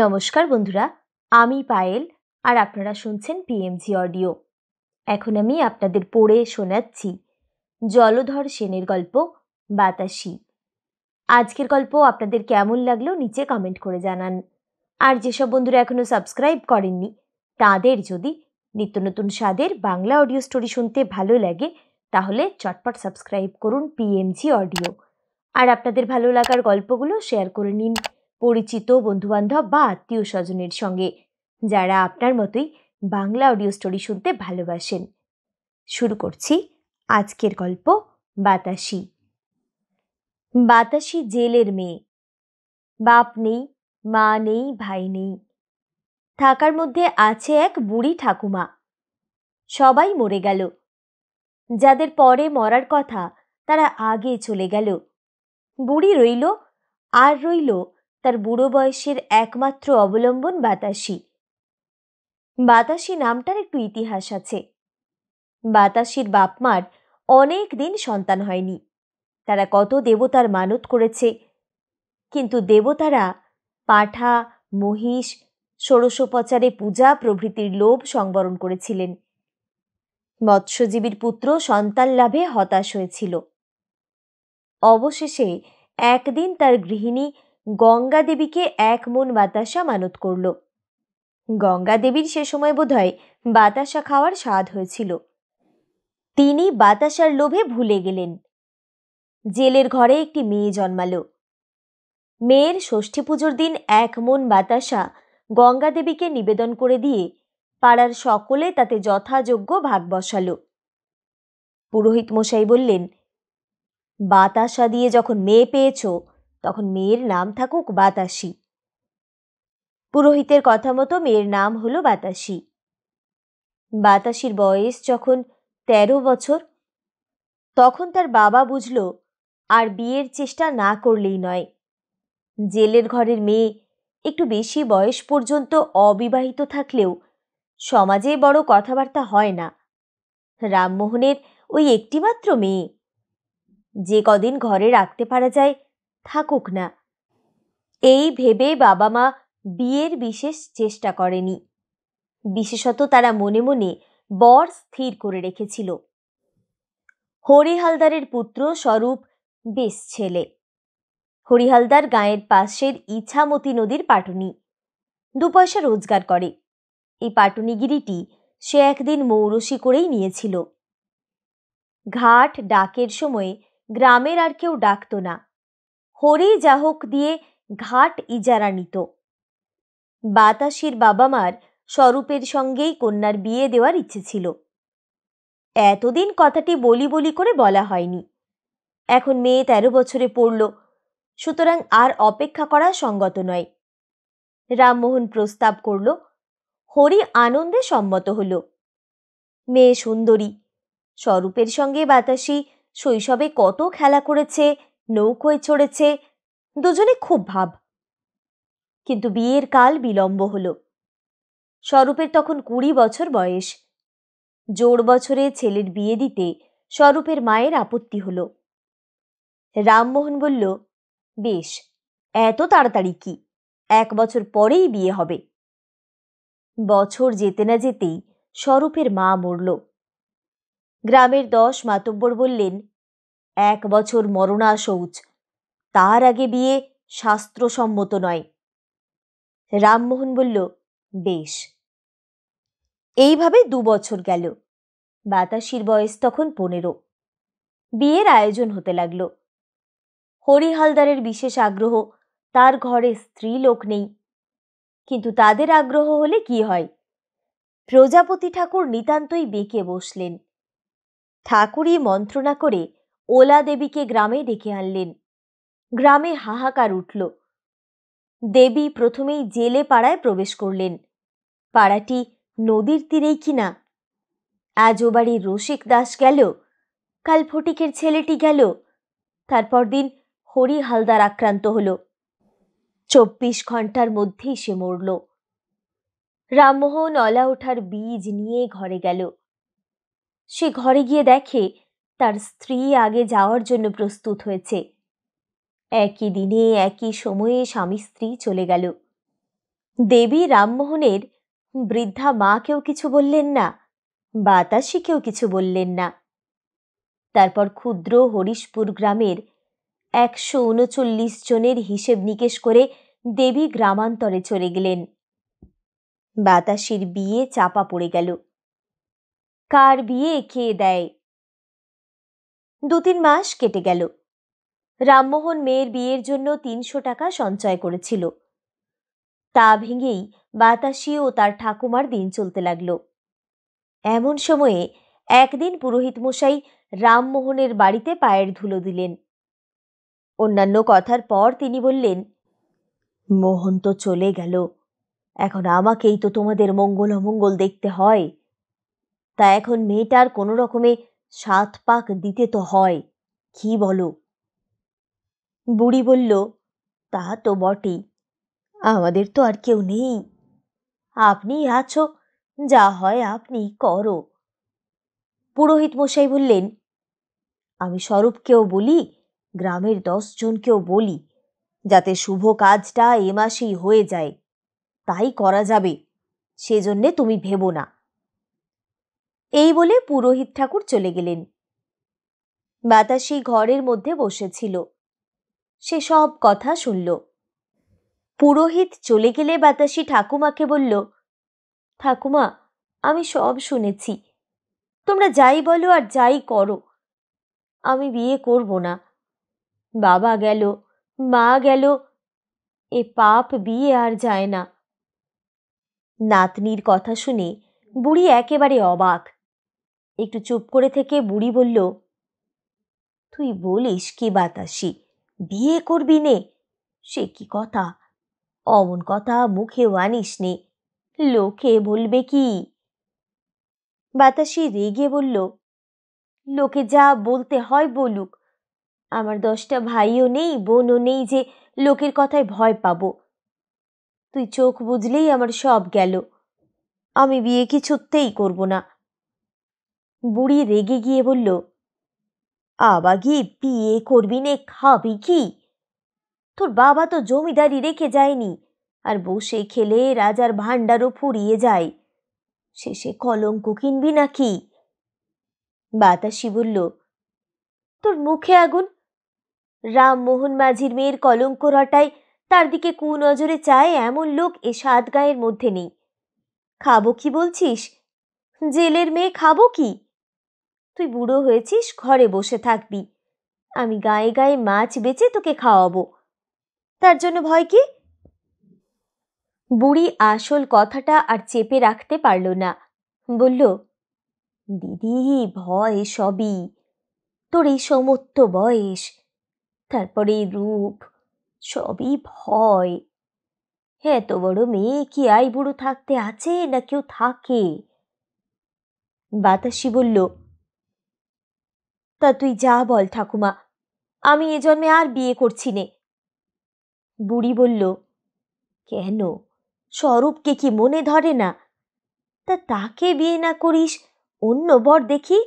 নমস্কার বন্ধুরা, আমি পায়েল আর আপনারা শুনছেন পিএমজি অডিও। এখন আমি আপনাদের পড়ে শোনাচ্ছি জলধর সেনের গল্প বাতাসি। আজকের গল্প আপনাদের কেমন লাগলো নিচে কমেন্ট করে জানান। আর যেসব বন্ধুরা এখনো সাবস্ক্রাইব করেননি তাদের যদি নিত্য নতুন স্বাদের বাংলা অডিও স্টোরি শুনতে ভালো লাগে তাহলে চটপট সাবস্ক্রাইব করুন পিএমজি অডিও। আর আপনাদের ভালো লাগার গল্পগুলো শেয়ার করে নিন পরিচিত বন্ধুবান্ধব বা আত্মীয় স্বজনের সঙ্গে যারা আপনার মতোই বাংলা অডিও স্টোরি শুনতে ভালোবাসেন। শুরু করছি আজকের গল্প বাতাসি। বাতাসি জেলের মেয়ে। বাপ নেই, মা নেই, ভাই নেই। থাকার মধ্যে আছে এক বুড়ি ঠাকুমা। সবাই মরে গেল। যাদের পরে মরার কথা তারা আগে চলে গেল। বুড়ি রইল, আর রইল তার বুড়ো বয়সের একমাত্র অবলম্বন বাতাসি। বাতাসি নামটার একটু ইতিহাস আছে। বাতাসির বাপমার অনেক দিন সন্তান হয়নি। তারা কত দেবতার মানত করেছে, কিন্তু দেবতারা পাঁঠা, মহিষ, ষোড়শোপচারে পূজা প্রভৃতির লোভ সংবরণ করেছিলেন। মৎস্যজীবীর পুত্র সন্তান লাভে হতাশ হয়েছিল। অবশেষে একদিন তার গৃহিণী গঙ্গা দেবীকে 1 মণ বাতাসা মানত করল। গঙ্গা দেবীর সে সময় বোধহয় বাতাসা খাওয়ার স্বাদ হয়েছিল। তিনি বাতাসার লোভে ভুলে গেলেন। জেলের ঘরে একটি মেয়ে জন্মালো। মেয়ের ষষ্ঠী পুজোর দিন 1 মণ বাতাসা গঙ্গা দেবীকে নিবেদন করে দিয়ে পাড়ার সকলে তাতে যথাযোগ্য ভাগ বসালো। পুরোহিত মশাই বললেন, বাতাসা দিয়ে যখন মেয়ে পেয়েছ তখন মেয়ের নাম থাকুক বাতাসি। পুরোহিতের কথা মতো মেয়ের নাম হলো বাতাসি। বাতাসির বয়স যখন 13 বছর, তখন তার বাবা বুঝল আর বিয়ের চেষ্টা না করলেই নয়। জেলের ঘরের মেয়ে একটু বেশি বয়স পর্যন্ত অবিবাহিত থাকলেও সমাজে বড় কথাবার্তা হয় না। রামমোহনের ওই একটিমাত্র মেয়ে, যে কদিন ঘরে রাখতে পারা যায় থাকুক না, এই ভেবে বাবা মা বিয়ের বিশেষ চেষ্টা করেনি। বিশেষত তারা মনে মনে বর স্থির করে রেখেছিল। হরি হালদারের পুত্র স্বরূপ বেশ ছেলে। হরি হালদার গাঁয়ের পাশের ইছামতি নদীর পাটুনি। 2 পয়সা রোজগার করে। এই পাটুনিগিরিটি সে একদিন মৌরসি করেই নিয়েছিল। ঘাট ডাকের সময় গ্রামের আর কেউ ডাকত না। হরি যাহোক দিয়ে ঘাট ইজারা নিত। বাতাসির বাবা মার স্বরূপের সঙ্গেই কন্যার বিয়ে দেওয়ার ইচ্ছে ছিল। এতদিন কথাটি বলি বলি করে বলা হয়নি। এখন মেয়ে 13 বছরে পড়ল, সুতরাং আর অপেক্ষা করা সঙ্গত নয়। রামমোহন প্রস্তাব করল। হরি আনন্দে সম্মত হল। মেয়ে সুন্দরী। স্বরূপের সঙ্গে বাতাসি শৈশবে কত খেলা করেছে, নৌকোয় চড়েছে, দুজনে খুব ভাব। কিন্তু বিয়ের কাল বিলম্ব হল। স্বরূপের তখন 20 বছর বয়স। জোড় বছরে ছেলের বিয়ে দিতে স্বরূপের মায়ের আপত্তি হল। রামমোহন বলল, বেশ, এত তাড়াতাড়ি কি, 1 বছর পরেই বিয়ে হবে। বছর যেতে না যেতেই স্বরূপের মা মরল। গ্রামের 10 মাতব্বর বললেন, 1 বছর মরণা শৌচ, তার আগে বিয়ে শাস্ত্রসম্মত নয়। রামমোহন বলল, বেশ। এইভাবে 2 বছর গেল। বাতাসির বয়স তখন 15। বিয়ের আয়োজন হতে লাগল। হরি হালদারের বিশেষ আগ্রহ, তার ঘরে স্ত্রী লোক নেই। কিন্তু তাদের আগ্রহ হলে কি হয়? প্রজাপতি ঠাকুর নিতান্তই বেঁকে বসলেন। ঠাকুরই মন্ত্রণা করে ওলা দেবীকে গ্রামে ডেকে আনলেন। গ্রামে হাহাকার উঠল। দেবী প্রথমেই জেলে পাড়ায় প্রবেশ করলেন। পাড়াটি নদীর তীরেই কিনা। আজ ও বাড়ির রসিক দাস গেল, কাল ফটিকের ছেলেটি গেল, তারপর দিন হরি হালদার আক্রান্ত হল। 24 ঘন্টার মধ্যেই সে মরল। রামমোহন অলা ওঠার বীজ নিয়ে ঘরে গেল। সে ঘরে গিয়ে দেখে তার স্ত্রী আগে যাওয়ার জন্য প্রস্তুত হয়েছে। একই দিনে একই সময়ে স্বামী স্ত্রী চলে গেল। দেবী রামমোহনের বৃদ্ধা মাকেও কিছু বললেন না, বাতাসিকেও কিছু বললেন না। তারপর ক্ষুদ্র হরিশপুর গ্রামের 139 জনের হিসেব নিকেশ করে দেবী গ্রামান্তরে চলে গেলেন। বাতাসির বিয়ে চাপা পড়ে গেল। কার বিয়ে কে দেয়? 2-3 মাস কেটে গেল। রামমোহন মেয়ের বিয়ের জন্য 300 টাকা সঞ্চয় করেছিল। তা ভেঙেই বাতাসি ও তার ঠাকুমার দিন চলতে লাগল। এমন সময়ে একদিন পুরোহিত মশাই রামমোহনের বাড়িতে পায়ের ধুলো দিলেন। অন্যান্য কথার পর তিনি বললেন, মোহন তো চলে গেল, এখন আমাকেই তো তোমাদের মঙ্গল অমঙ্গল দেখতে হয়। তা এখন মেয়েটার কোনো রকমে 7 পাক দিতে তো হয়, কি বলো? বুড়ি বলল, তা তো বটেই, আমাদের তো আর কেউ নেই, আপনি আছো, যা হয় আপনি করো। পুরোহিত মশাই বললেন, আমি স্বরূপকেও বলি, গ্রামের 10 জনকেও বলি, যাতে শুভ কাজটা এ মাসেই হয়ে যায়, তাই করা যাবে, সেজন্যে তুমি ভেবো না। এই বলে পুরোহিত ঠাকুর চলে গেলেন। বাতাসি ঘরের মধ্যে বসেছিল, সে সব কথা শুনল। পুরোহিত চলে গেলে বাতাসি ঠাকুমাকে বলল, ঠাকুমা, আমি সব শুনেছি, তোমরা যাই বলো আর যাই করো, আমি বিয়ে করব না। বাবা গেল, মা গেল, এ পাপ বিয়ে আর যায় না। নাতনির কথা শুনে বুড়ি একেবারে অবাক। একটু চুপ করে থেকে বুড়ি বলল, তুই বলিস কি বাতাসি, বিয়ে করবি নে? সে কি কথা, অমন কথা মুখেও আনিস নে, লোকে বলবে কি? বাতাসি রেগে বলল, লোকে যা বলতে হয় বলুক, আমার 10টা ভাইও নেই, বোনও নেই যে লোকের কথায় ভয় পাবো। তুই চোখ বুঝলেই আমার সব গেল, আমি বিয়ে কিছুতেই করব না। বুড়ি রেগে গিয়ে বলল, আবাগি বিয়ে করবি নে, খাবি কি? তোর বাবা তো জমিদারি রেখে যায়নি, আর বসে খেলে রাজার ভাণ্ডারও ফুরিয়ে যায়, শেষে কলঙ্ক কিনবি নাকি? বাতাসি বলল, তোর মুখে আগুন, রামমোহন মাঝির মেয়ের কলঙ্ক রটায় তার দিকে কুনজরে চায় এমন লোক এ 7 গাঁয়ের মধ্যে নেই। খাবো কি বলছিস? জেলের মেয়ে খাবো কি? তুই বুড়ো হয়েছিস, ঘরে বসে থাকবি, আমি গায়ে গায়ে মাছ বেচে তোকে খাওয়াবো, তার জন্য ভয় কি? বুড়ি আসল কথাটা আর চেপে রাখতে পারল না, বলল, দিদি, ভয় সবই, তোর এই সমস্ত বয়স, তারপরে এই রূপ, সবই ভয়। এত বড় মেয়ে কি আই বুড়ো থাকতে আছে না কেউ থাকে? বাতাসি বলল, তা তুই যা বল ঠাকুমা, আমি এ জন্মে আর বিয়ে করছি নে। বুড়ি বলল, কেন, স্বরূপকে কি মনে ধরে না? তা তাকে বিয়ে না করিস, অন্য বর দেখি।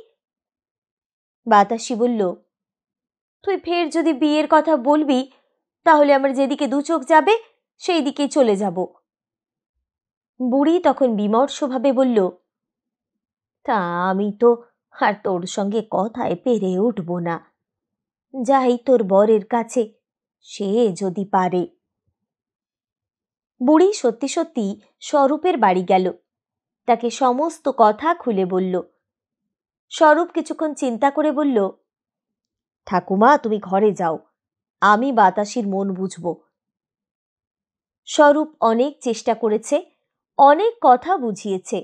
বাতাসি বলল, তুই ফের যদি বিয়ের কথা বলবি, তাহলে আমার যেদিকে 2 চোখ যাবে সেই দিকেই চলে যাব। বুড়ি তখন বিমর্ষভাবে বলল, তা আমি তো আর তোর সঙ্গে কথায় পেরে উঠব না, যাই তোর বরের কাছে, সে যদি পারে। বুড়ি সত্যি সত্যি স্বরূপের বাড়ি গেল, তাকে সমস্ত কথা খুলে বলল। স্বরূপ কিছুক্ষণ চিন্তা করে বলল, ঠাকুমা, তুমি ঘরে যাও, আমি বাতাসির মন বুঝব। স্বরূপ অনেক চেষ্টা করেছে, অনেক কথা বুঝিয়েছে।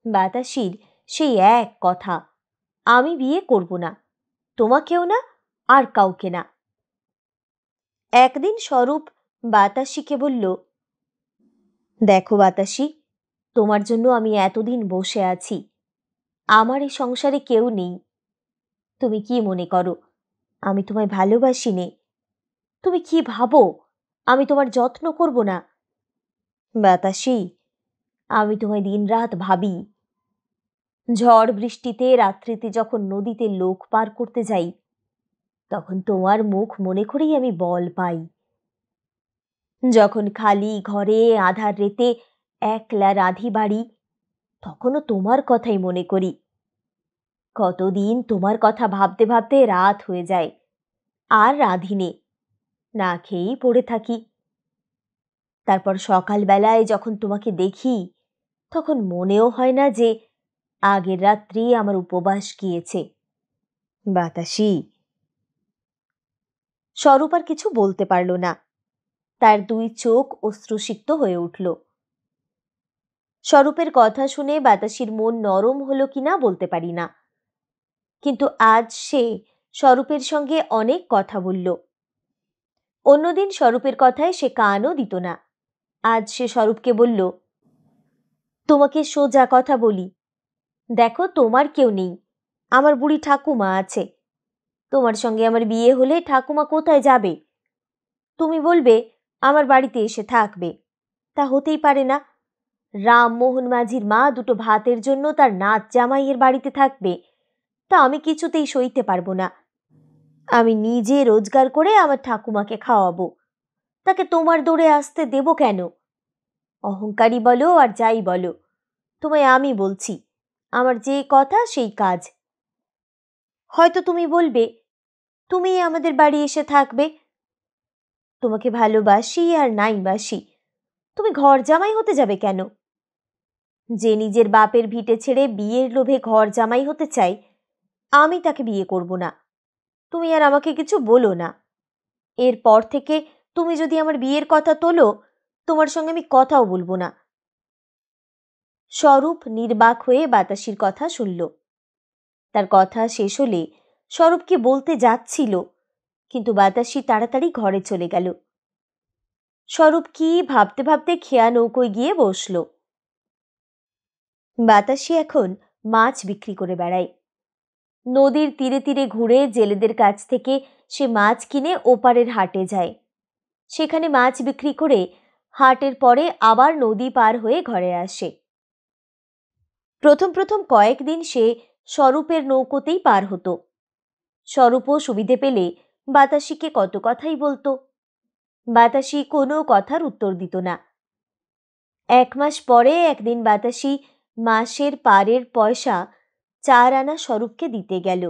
বাতাসির সেই এক কথা, আমি বিয়ে করব না, তোমাকেও না, আর কাউকে না। একদিন স্বরূপ বাতাসিকে বলল, দেখো বাতাসি, তোমার জন্য আমি এতদিন বসে আছি, আমার এই সংসারে কেউ নেই, তুমি কি মনে করো আমি তোমায় ভালোবাসি নে? তুমি কি ভাবো আমি তোমার যত্ন করব না? বাতাসি, আমি তোমায় দিনরাত ভাবি, ঝড় বৃষ্টিতে রাত্রিতে যখন নদীতে লোক পার করতে যাই, তখন তোমার মুখ মনে করেই আমি বল পাই। যখন খালি ঘরে আধার রেতে একলা রাঁধি বাড়ি, তখনও তোমার কথাই মনে করি। কতদিন তোমার কথা ভাবতে ভাবতে রাত হয়ে যায়, আর রাঁধিনে, না খেয়েই পড়ে থাকি। তারপর সকালবেলায় যখন তোমাকে দেখি, তখন মনেও হয় না যে আগের রাত্রি আমার উপবাস গিয়েছে। বাতাসি। স্বরূপ আর কিছু বলতে পারল না। তার দুই চোখ অশ্রুসিক্ত হয়ে উঠল। স্বরূপের কথা শুনে বাতাসির মন নরম হলো কিনা বলতে পারি না, কিন্তু আজ সে স্বরূপের সঙ্গে অনেক কথা বলল। অন্যদিন স্বরূপের কথায় সে কানও দিত না। আজ সে স্বরূপকে বলল, তোমাকে সোজা কথা বলি, দেখো তোমার কেউ নেই, আমার বুড়ি ঠাকুমা আছে। তোমার সঙ্গে আমার বিয়ে হলে ঠাকুমা কোথায় যাবে? তুমি বলবে আমার বাড়িতে এসে থাকবে, তা হতেই পারে না। রামমোহন মাঝির মা দুটো ভাতের জন্য তার নাত জামাইয়ের বাড়িতে থাকবে, তা আমি কিছুতেই সইতে পারবো না। আমি নিজে রোজগার করে আমার ঠাকুমাকে খাওয়াবো, তাকে তোমার দৌড়ে আসতে দেব কেন? অহংকারী বলো আর যাই বলো, তোমায় আমি বলছি, আমার যে কথা সেই কাজ। হয়তো তুমি বলবে তুমি আমাদের বাড়ি এসে থাকবে। তোমাকে ভালোবাসি আর নাই বাসি, তুমি ঘর জামাই হতে যাবে কেন? যে নিজের বাপের ভিটে ছেড়ে বিয়ের লোভে ঘর জামাই হতে চাই, আমি তাকে বিয়ে করব না। তুমি আর আমাকে কিছু বলো না। এরপর থেকে তুমি যদি আমার বিয়ের কথা তোলো, তোমার সঙ্গে আমি কথাও বলবো না। স্বরূপ নির্বাক হয়ে বাতাসির কথা শুনল। তার কথা শেষ হলে স্বরূপ কি বলতে যাচ্ছিল, কিন্তু বাতাসি তাড়াতাড়ি ঘরে চলে গেল। স্বরূপ কি ভাবতে ভাবতে খেয়া নৌকোয় গিয়ে বসল। বাতাসি এখন মাছ বিক্রি করে বেড়ায়। নদীর তীরে তীরে ঘুরে জেলেদের কাছ থেকে সে মাছ কিনে ওপারের হাটে যায়। সেখানে মাছ বিক্রি করে হাটের পরে আবার নদী পার হয়ে ঘরে আসে। প্রথম প্রথম কয়েকদিন সে স্বরূপের নৌকোতেই পার হতো। স্বরূপও সুবিধে পেলে বাতাসিকে কত কথাই বলতো। বাতাসি কোনো কথার উত্তর দিত না। 1 মাস পরে একদিন বাতাসি মাসের পারের পয়সা 4 আনা স্বরূপকে দিতে গেল।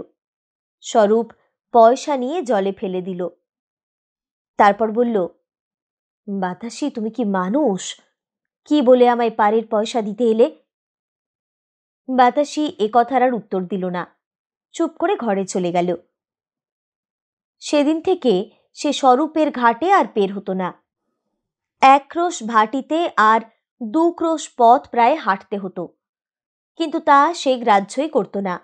স্বরূপ পয়সা নিয়ে জলে ফেলে দিল। তারপর বলল, বাতাসি তুমি কি মানুষ? কি বলে আমায় পারের পয়সা দিতে এলে? বাতাসি এ কথার আর উত্তর দিল না, চুপ করে ঘরে চলে গেল। সেদিন থেকে সে স্বরূপের ঘাটে আর পের হতো না। 1 ক্রোশ ভাটিতে আর 2 ক্রোশ পথ প্রায় হাঁটতে হতো, কিন্তু তা সে গ্রাহ্যই করত না।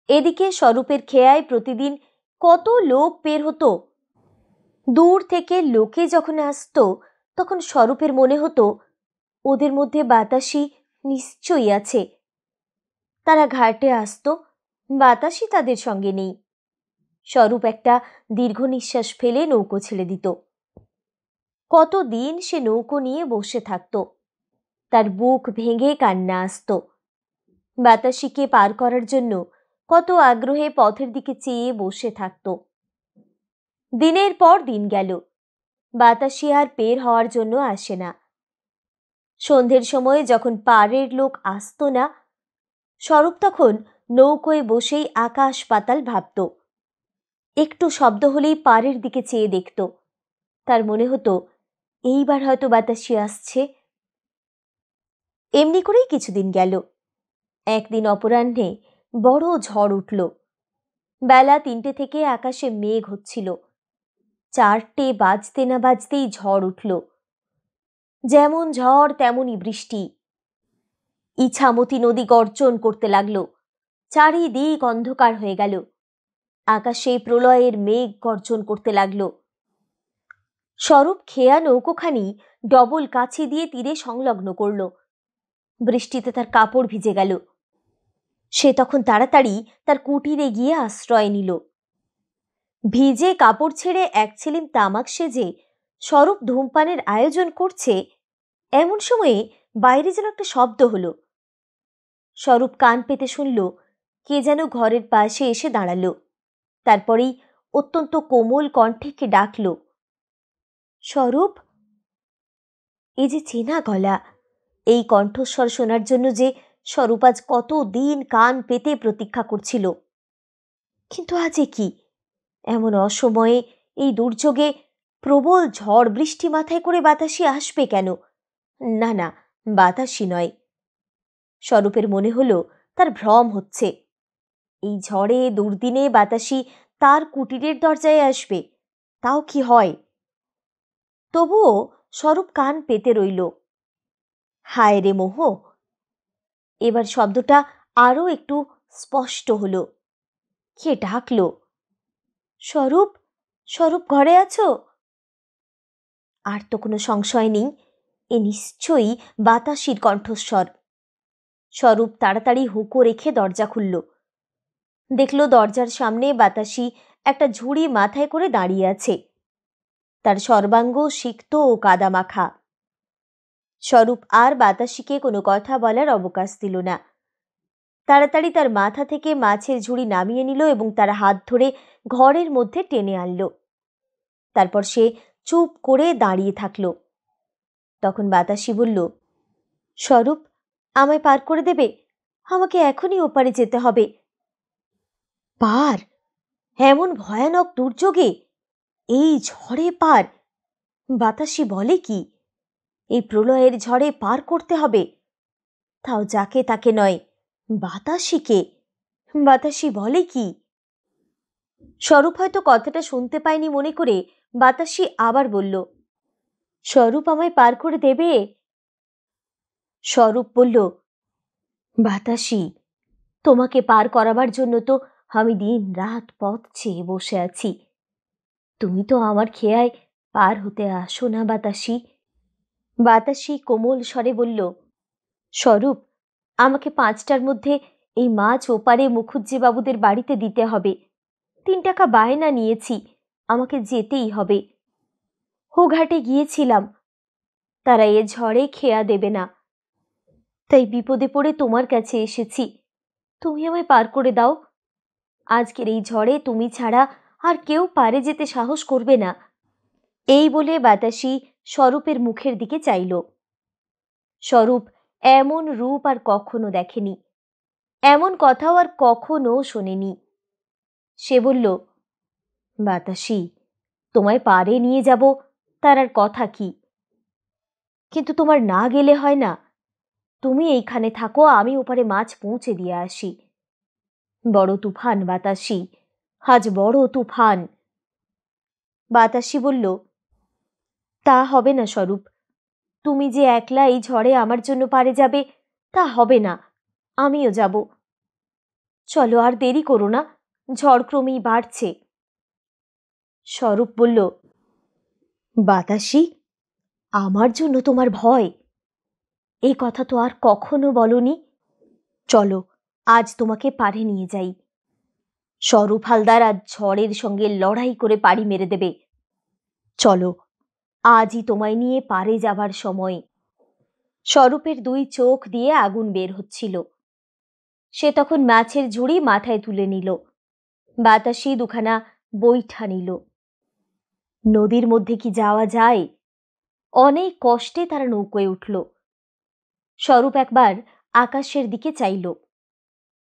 এদিকে স্বরূপের খেয়ায় প্রতিদিন কত লোক পের হতো। দূর থেকে লোকে যখন আসতো, তখন স্বরূপের মনে হতো ওদের মধ্যে বাতাসি নিশ্চয়ই আছে। তারা ঘাটে আসতো, বাতাসি তাদের সঙ্গে নেই। স্বরূপ একটা দীর্ঘ নিঃশ্বাস ফেলে নৌকো ছেড়ে দিত। কতদিন সে নৌকো নিয়ে বসে থাকতো, তার বুক ভেঙে কান্না আসতো। বাতাসিকে পার করার জন্য কত আগ্রহে পথের দিকে চেয়ে বসে থাকতো। দিনের পর দিন গেল, বাতাসি আর পের হওয়ার জন্য আসে না। সন্ধ্যের সময় যখন পাড়ের লোক আসতো না, স্বরূপ তখন নৌকোয় বসেই আকাশ পাতাল ভাবত। একটু শব্দ হলেই পাড়ের দিকে চেয়ে দেখত। তার মনে হতো এইবার হয়তো বাতাসি আসছে। এমনি করেই কিছুদিন গেল। একদিন অপরাহ্নে বড় ঝড় উঠল। বেলা 3টে থেকে আকাশে মেঘ হচ্ছিল। 4টে বাজতে না বাজতেই ঝড় উঠল। যেমন ঝড় তেমনই বৃষ্টি। ইছামতি নদী গর্জন করতে লাগলো। চারিদিক অন্ধকার হয়ে গেল। আকাশে প্রলয়ের মেঘ গর্জন করতে লাগলো। স্বরূপ খেয়া নৌকোখানি ডবল কাছি দিয়ে তীরে সংলগ্ন করল। বৃষ্টিতে তার কাপড় ভিজে গেল। সে তখন তাড়াতাড়ি তার কুটিরে গিয়ে আশ্রয় নিল। ভিজে কাপড় ছেড়ে এক ছিলিম তামাক সেজে স্বরূপ ধূমপানের আয়োজন করছে, এমন সময়ে বাইরে যেন একটা শব্দ হলো। স্বরূপ কান পেতে শুনল, কে যেন ঘরের পাশে এসে দাঁড়ালো। তারপরেই অত্যন্ত কোমল কণ্ঠে কে ডাকল, স্বরূপ! এই যে চেনা গলা, এই কণ্ঠস্বর শোনার জন্য যে স্বরূপ আজ কত দিন কান পেতে প্রতীক্ষা করছিল। কিন্তু আজ এ কি, এমন অসময়ে, এই দুর্যোগে প্রবল ঝড় বৃষ্টি মাথায় করে বাতাসি আসবে কেন? না না, বাতাসি নয়। স্বরূপের মনে হলো তার ভ্রম হচ্ছে। এই ঝড়ে দুর্দিনে বাতাসি তার কুটিরের দরজায় আসবে, তাও কি হয়? তবুও স্বরূপ কান পেতে রইল। হায় রে মোহ! এবার শব্দটা আরো একটু স্পষ্ট হলো। কে ডাকলো? স্বরূপ! স্বরূপ, ঘরে আছো? আর তো কোনো সংশয় নেই, এ নিশ্চয়ই বাতাসির কণ্ঠস্বর। স্বরূপ তাড়াতাড়ি হুঁকো রেখে দরজা খুলল। দেখল দরজার সামনে বাতাসি একটা ঝুড়ি মাথায় করে দাঁড়িয়ে আছে। তার সর্বাঙ্গ সিক্ত ও কাদামাখা। স্বরূপ আর বাতাসিকে কোনো কথা বলার অবকাশ দিল না। তাড়াতাড়ি তার মাথা থেকে মাছের ঝুড়ি নামিয়ে নিল এবং তার হাত ধরে ঘরের মধ্যে টেনে আনল। তারপর সে চুপ করে দাঁড়িয়ে থাকল। তখন বাতাসি বলল, স্বরূপ, আমায় পার করে দেবে? আমাকে এখনই ওপারে যেতে হবে। পার? এমন ভয়ানক দুর্যোগে? এই ঝড়ে পার? বাতাসি বলে কি? এই প্রলয়ের ঝড়ে পার করতে হবে? তাও যাকে তাকে নয়, বাতাসিকে। বাতাসি বলে কি? স্বরূপ হয়তো কথাটা শুনতে পায়নি মনে করে বাতাসি আবার বলল, স্বরূপ, আমায় পার করে দেবে? স্বরূপ বলল, বাতাসি, তোমাকে পার করাবার জন্য তো আমি দিন রাত পথ চেয়ে বসে আছি। তুমি তো আমার খেয়ায় পার হতে আসো না বাতাসি। বাতাসি কোমল স্বরে বলল, স্বরূপ, আমাকে 5টার মধ্যে এই মাছ ওপারে মুখুজ্জে বাবুদের বাড়িতে দিতে হবে। 3 টাকা বায়না নিয়েছি, আমাকে যেতেই হবে। হোঘাটে গিয়েছিলাম, তারা এ ঝড়ে খেয়া দেবে না, তাই বিপদে পড়ে তোমার কাছে এসেছি। তুমি আমায় পার করে দাও। আজকের এই ঝড়ে তুমি ছাড়া আর কেউ পারে যেতে সাহস করবে না। এই বলে বাতাসি স্বরূপের মুখের দিকে চাইল। স্বরূপ এমন রূপ আর কখনো দেখেনি, এমন কথাও আর কখনো শোনেনি। সে বলল, বাতাসি, তোমায় পারে নিয়ে যাব, তার আর কথা কি? কিন্তু তোমার না গেলে হয় না। তুমি এইখানে থাকো, আমি ওপারে মাছ পৌঁছে দিয়ে আসি। বড় তুফান বাতাসি, আজ বড় তুফান। বাতাসি বলল, তা হবে না স্বরূপ, তুমি যে একলা এই ঝড়ে আমার জন্য পারে যাবে তা হবে না, আমিও যাব। চলো, আর দেরি করো না, ঝড় ক্রমেই বাড়ছে। স্বরূপ বলল, বাতাসি, আমার জন্য তোমার ভয়? এই কথা তো আর কখনো বলনি। চলো, আজ তোমাকে পারে নিয়ে যাই। স্বরূপ হালদার আজ ঝড়ের সঙ্গে লড়াই করে পাড়ি মেরে দেবে। চলো, আজই তোমায় নিয়ে পারে যাবার সময়। স্বরূপের 2 চোখ দিয়ে আগুন বের হচ্ছিল। সে তখন মাছের ঝুড়ি মাথায় তুলে নিল। বাতাসি 2খানা বৈঠা নিল। নদীর মধ্যে কি যাওয়া যায়? অনেক কষ্টে তারা নৌকোয় উঠল। স্বরূপ একবার আকাশের দিকে চাইল,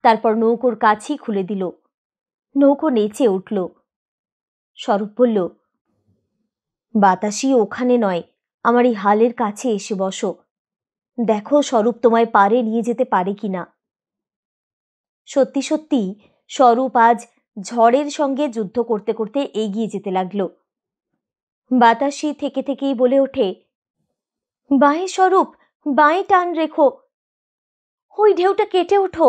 তারপর নৌকোর কাছি খুলে দিল। নৌকো নেচে উঠল। স্বরূপ বলল, বাতাসি, ওখানে নয়, আমার এই হালের কাছে এসে বসো। দেখো স্বরূপ তোমায় পারে নিয়ে যেতে পারে কিনা। সত্যি সত্যি স্বরূপ আজ ঝড়ের সঙ্গে যুদ্ধ করতে করতে এগিয়ে যেতে লাগলো। বাতাসি থেকে থেকেই বলে ওঠে, বাঁয়ে স্বরূপ, বাঁয়ে টান রেখো, ওই ঢেউটা কেটে ওঠো।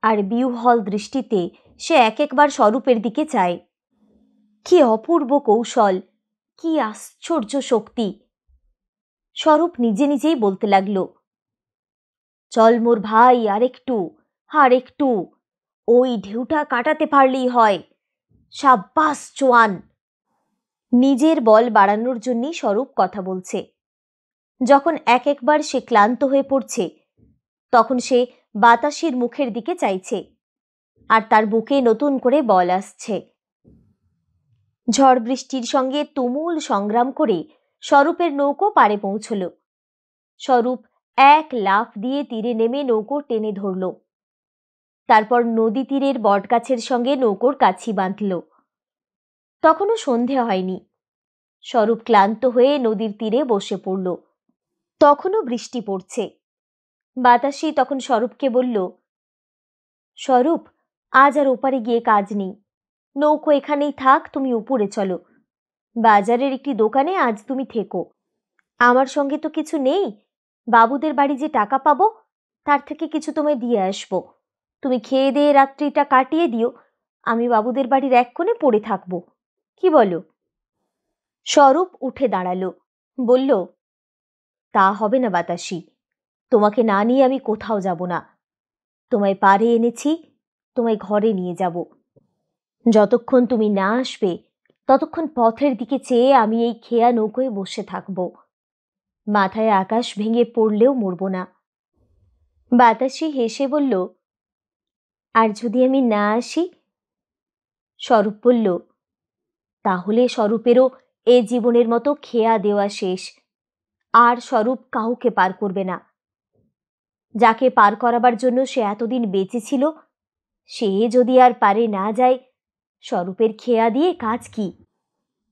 আর বিহ্বল দৃষ্টিতে সে এক একবার স্বরূপের দিকে চায়। কি অপূর্ব কৌশল, কি আশ্চর্য শক্তি! স্বরূপ নিজে নিজেই বলতে লাগলো, চল মোর ভাই, আরেকটু, আরেকটু, ওই ঢেউটা কাটাতে পারলেই হয়। সাব্বাস জোয়ান! নিজের বল বাড়ানোর জন্যই স্বরূপ কথা বলছে। যখন এক একবার সে ক্লান্ত হয়ে পড়ছে, তখন সে বাতাসির মুখের দিকে চাইছে, আর তার বুকে নতুন করে বল আসছে। ঝড় বৃষ্টির সঙ্গে তুমুল সংগ্রাম করে স্বরূপের নৌকো পাড়ে পৌঁছল। স্বরূপ এক লাফ দিয়ে তীরে নেমে নৌকো টেনে ধরল। তারপর নদী তীরের বটগাছের সঙ্গে নৌকোর কাছি বাঁধল। তখনও সন্ধে হয়নি। স্বরূপ ক্লান্ত হয়ে নদীর তীরে বসে পড়ল। তখনও বৃষ্টি পড়ছে। বাতাসি তখন স্বরূপকে বলল, স্বরূপ, আজ আর ওপারে গিয়ে কাজ নেই, নৌকো এখানেই থাক, তুমি উপরে চলো। বাজারের একটি দোকানে আজ তুমি থেকো। আমার সঙ্গে তো কিছু নেই, বাবুদের বাড়ি যে টাকা পাবো তার থেকে কিছু তোমায় দিয়ে আসবো। তুমি খেয়ে দিয়ে রাত্রিটা কাটিয়ে দিও, আমি বাবুদের বাড়ির এক কোণে পড়ে থাকবো, কি বলো? স্বরূপ উঠে দাঁড়ালো, বলল, তা হবে না বাতাসি, তোমাকে না নিয়ে আমি কোথাও যাব না। তোমায় পাড়ে এনেছি, তোমায় ঘরে নিয়ে যাব। যতক্ষণ তুমি না আসবে ততক্ষণ পথের দিকে চেয়ে আমি এই খেয়া নৌকোয় বসে থাকব। মাথায় আকাশ ভেঙে পড়লেও মরব না। বাতাসি হেসে বলল, আর যদি আমি না আসি? স্বরূপ বলল, তাহলে স্বরূপেরও এ জীবনের মতো খেয়া দেওয়া শেষ। আর স্বরূপ কাউকে পার করবে না। যাকে পার করাবার জন্য সে এতদিন বেঁচে ছিল, সে যদি আর পারে না যায়, স্বরূপের খেয়া দিয়ে কাজ কি?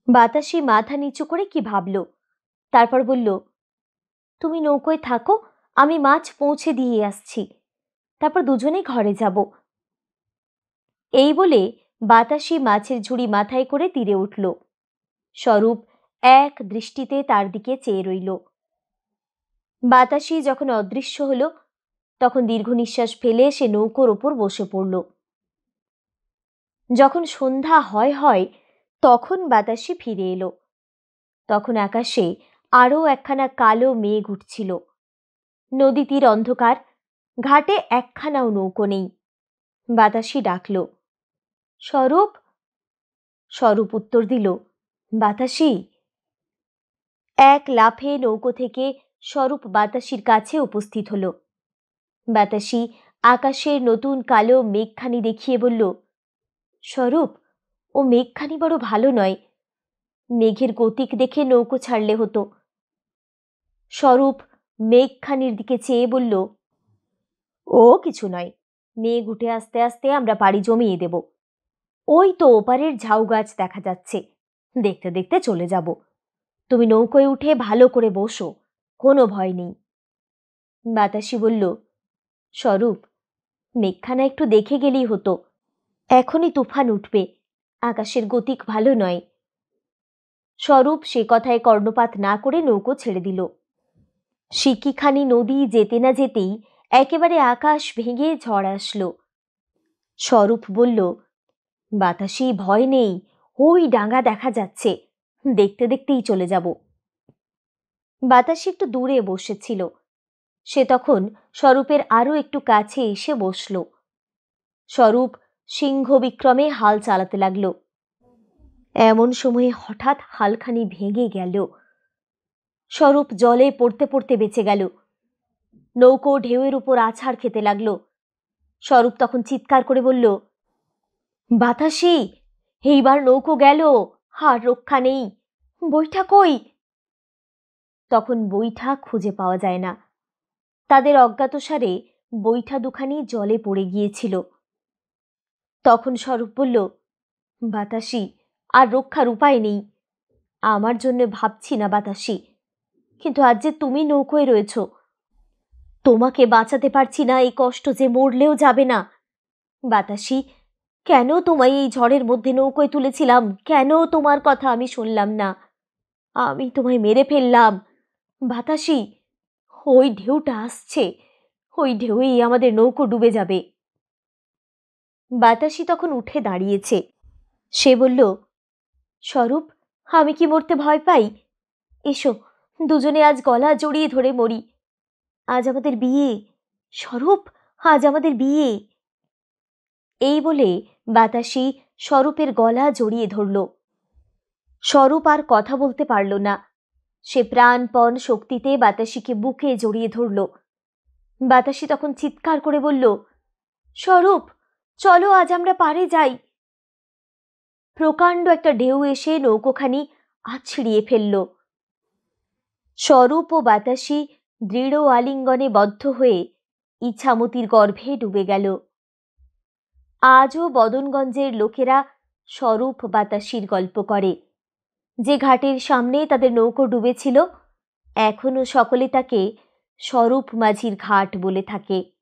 বাতাসি মাথা নিচু করে কি ভাবল, তারপর বলল, তুমি নৌকোয় থাকো, আমি মাছ পৌঁছে দিয়ে আসছি, তারপর দুজনে ঘরে যাব। এই বলে বাতাসি মাছের ঝুড়ি মাথায় করে তীরে উঠল। স্বরূপ এক দৃষ্টিতে তার দিকে চেয়ে রইল। বাতাসি যখন অদৃশ্য হল তখন দীর্ঘ নিঃশ্বাস ফেলে সে নৌকোর ওপর বসে পড়ল। যখন সন্ধ্যা হয় তখন বাতাসি ফিরে এলো। তখন আকাশে আরও একখানা কালো মেঘ উঠছিল। নদী তীর অন্ধকার, ঘাটে একখানাও নৌকো নেই। বাতাসি ডাকল, স্বরূপ। স্বরূপ উত্তর দিল, বাতাসি। এক লাফে নৌকো থেকে স্বরূপ বাতাসির কাছে উপস্থিত হল। বাতাসি আকাশের নতুন কালো মেঘখানি দেখিয়ে বলল, স্বরূপ, ও মেঘখানি বড় ভালো নয়, মেঘের গতিক দেখে নৌকো ছাড়লে হতো। স্বরূপ মেঘখানির দিকে চেয়ে বলল, ও কিছু নয়, মেঘ উঠে আস্তে আস্তে আমরা পাড়ি জমিয়ে দেব। ওই তো ওপারের ঝাউ গাছ দেখা যাচ্ছে, দেখতে দেখতে চলে যাব। তুমি নৌকোয় উঠে ভালো করে বসো, কোনো ভয় নেই। বাতাসি বলল, স্বরূপ, মেঘখানা একটু দেখে গেলেই হতো, এখনই তুফান উঠবে, আকাশের গতিক ভালো নয়। স্বরূপ সে কথায় কর্ণপাত না করে নৌকো ছেড়ে দিল। সিকিখানি নদী যেতে না যেতেই একেবারে আকাশ ভেঙে ঝড় আসলো। স্বরূপ বলল, বাতাসি, ভয় নেই, ওই ডাঙা দেখা যাচ্ছে, দেখতে দেখতেই চলে যাব। বাতাসি একটু দূরে বসেছিল। সে তখন স্বরূপের আরো একটু কাছে এসে বসল। স্বরূপ সিংহ বিক্রমে হাল চালাতে লাগল। এমন সময়ে হঠাৎ হালখানি ভেঙে গেল। স্বরূপ জলে পড়তে পড়তে বেঁচে গেল। নৌকো ঢেউয়ের উপর আছাড় খেতে লাগলো। স্বরূপ তখন চিৎকার করে বলল, বাতাসি, এইবার নৌকো গেল, আর রক্ষা নেই, বইটা কই? তখন বইটা খুঁজে পাওয়া যায় না। তাদের অজ্ঞাতসারে বইটা দুখানি জলে পড়ে গিয়েছিল। তখন স্বরূপ বলল, বাতাসি, আর রক্ষার উপায় নেই। আমার জন্য ভাবছি না বাতাসি, কিন্তু আজ যে তুমি নৌকোয় রয়েছ, তোমাকে বাঁচাতে পারছি না, এই কষ্ট যে মরলেও যাবে না। বাতাসি, কেন তোমায় এই ঝড়ের মধ্যে নৌকোয় তুলেছিলাম? কেন তোমার কথা আমি শুনলাম না? আমি তোমায় মেরে ফেললাম। বাতাসি, ওই ঢেউটা আসছে, ওই ঢেউই আমাদের নৌকো ডুবে যাবে। বাতাসি তখন উঠে দাঁড়িয়েছে। সে বলল, স্বরূপ, আমি কি মরতে ভয় পাই? এসো, দুজনে আজ গলা জড়িয়ে ধরে মরি। আজ আমাদের বিয়ে, স্বরূপ, আজ আমাদের বিয়ে। এই বলে বাতাসি স্বরূপের গলা জড়িয়ে ধরল। স্বরূপ আর কথা বলতে পারল না। সে প্রাণপণ শক্তিতে বাতাসিকে বুকে জড়িয়ে ধরল। বাতাসি তখন চিৎকার করে বলল, স্বরূপ, চলো, আজ আমরা পারে যাই। প্রকাণ্ড একটা ঢেউ এসে নৌকোখানি আছড়িয়ে ফেলল। স্বরূপ ও বাতাসী দৃঢ় আলিঙ্গনে বদ্ধ হয়ে ইছামতির গর্ভে ডুবে গেল। আজও বদনগঞ্জের লোকেরা স্বরূপ বাতাসীর গল্প করে। যে ঘাটের সামনে তাদের নৌকো ডুবেছিল, এখনো সকলে তাকে স্বরূপ মাঝির ঘাট বলে থাকে।